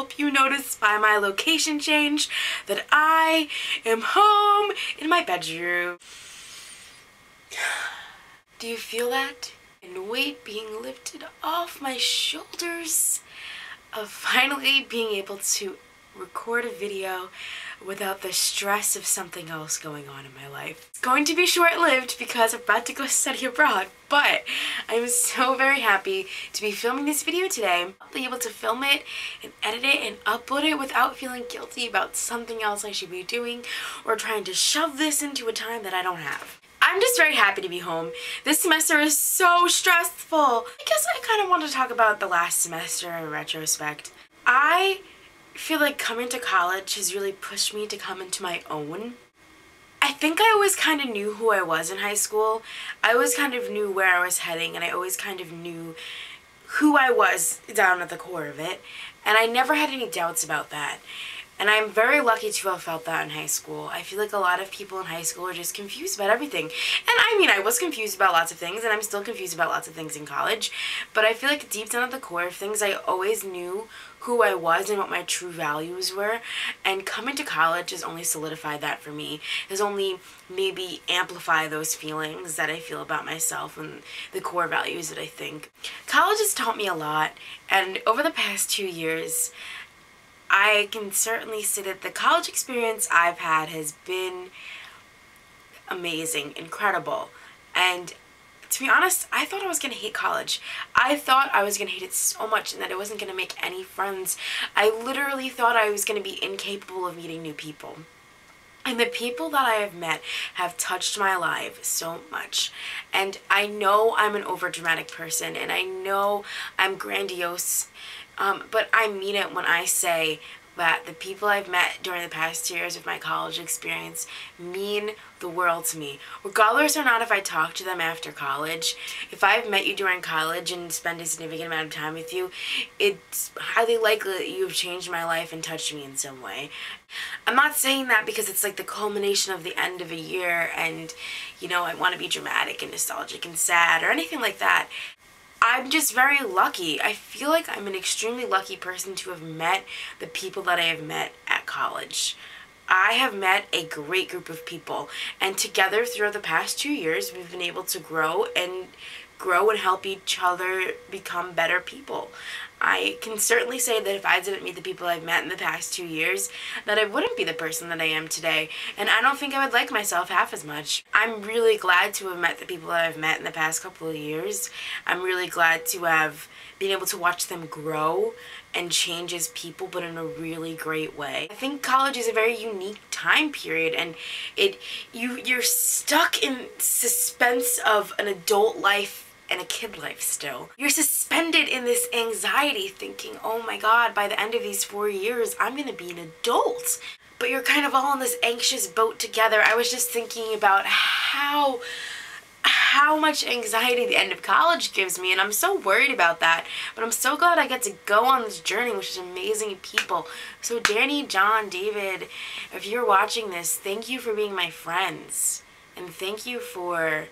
hope you noticed by my location change that I am home in my bedroom. Do you feel that? And weight being lifted off my shoulders of finally being able to record a video without the stress of something else going on in my life. It's going to be short-lived because I'm about to go study abroad, but I'm so very happy to be filming this video today. I'll be able to film it and edit it and upload it without feeling guilty about something else I should be doing or trying to shove this into a time that I don't have. I'm just very happy to be home. This semester is so stressful. I guess I kind of want to talk about the last semester in retrospect. I feel like coming to college has really pushed me to come into my own. I think I always kind of knew who I was in high school. I always kind of knew where I was heading, and I always kind of knew who I was down at the core of it. And I never had any doubts about that. And I'm very lucky to have felt that in high school. I feel like a lot of people in high school are just confused about everything. And I mean, I was confused about lots of things, and I'm still confused about lots of things in college. But I feel like deep down at the core of things, I always knew who I was and what my true values were. And coming to college has only solidified that for me. Has only maybe amplified those feelings that I feel about myself and the core values that I think. College has taught me a lot, and over the past 2 years, I can certainly say that the college experience I've had has been amazing, incredible. And to be honest, I thought I was going to hate college. I thought I was going to hate it so much and that I wasn't going to make any friends. I literally thought I was going to be incapable of meeting new people. And the people that I have met have touched my life so much. And I know I'm an overdramatic person, and I know I'm grandiose, but I mean it when I say that the people I've met during the past 2 years of my college experience mean the world to me. Regardless or not if I talk to them after college, if I've met you during college and spend a significant amount of time with you, it's highly likely that you have changed my life and touched me in some way. I'm not saying that because it's like the culmination of the end of a year and, you know, I want to be dramatic and nostalgic and sad or anything like that. I'm just very lucky. I feel like I'm an extremely lucky person to have met the people that I have met at college. I have met a great group of people, and together throughout the past 2 years, we've been able to grow and help each other become better people. I can certainly say that if I didn't meet the people I've met in the past 2 years, that I wouldn't be the person that I am today, and I don't think I would like myself half as much. I'm really glad to have met the people that I've met in the past couple of years. I'm really glad to have been able to watch them grow and change as people, but in a really great way. I think college is a very unique time period, and you're stuck in suspense of an adult life and a kid life still. You're suspended in this anxiety thinking, oh my god, by the end of these 4 years, I'm gonna be an adult. But you're kind of all on this anxious boat together. I was just thinking about how much anxiety the end of college gives me, and I'm so worried about that. But I'm so glad I get to go on this journey, which is amazing people. So Danny, John, David, if you're watching this, thank you for being my friends. And thank you for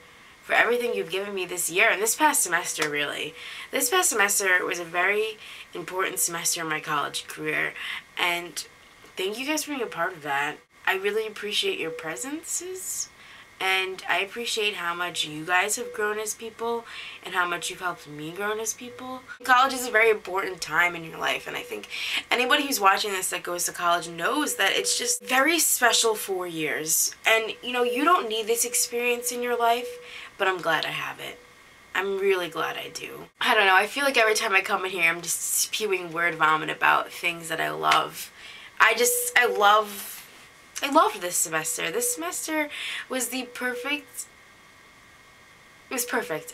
everything you've given me this year and this past semester, really. This past semester was a very important semester in my college career, and thank you guys for being a part of that. I really appreciate your presences, and I appreciate how much you guys have grown as people and how much you've helped me grow as people. College is a very important time in your life, and I think anybody who's watching this that goes to college knows that it's just very special 4 years. And, you know, you don't need this experience in your life, but I'm glad I have it. I'm really glad I do. I don't know, I feel like every time I come in here, I'm just spewing word vomit about things that I love. I loved this semester. This semester was perfect.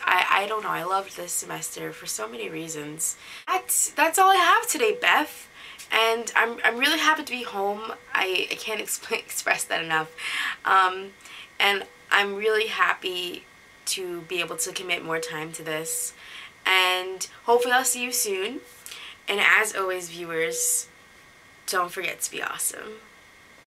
I don't know, I loved this semester for so many reasons. That's all I have today, Beth. And I'm really happy to be home. I can't express that enough. And I'm really happy to be able to commit more time to this. And hopefully I'll see you soon. And as always, viewers, don't forget to be awesome.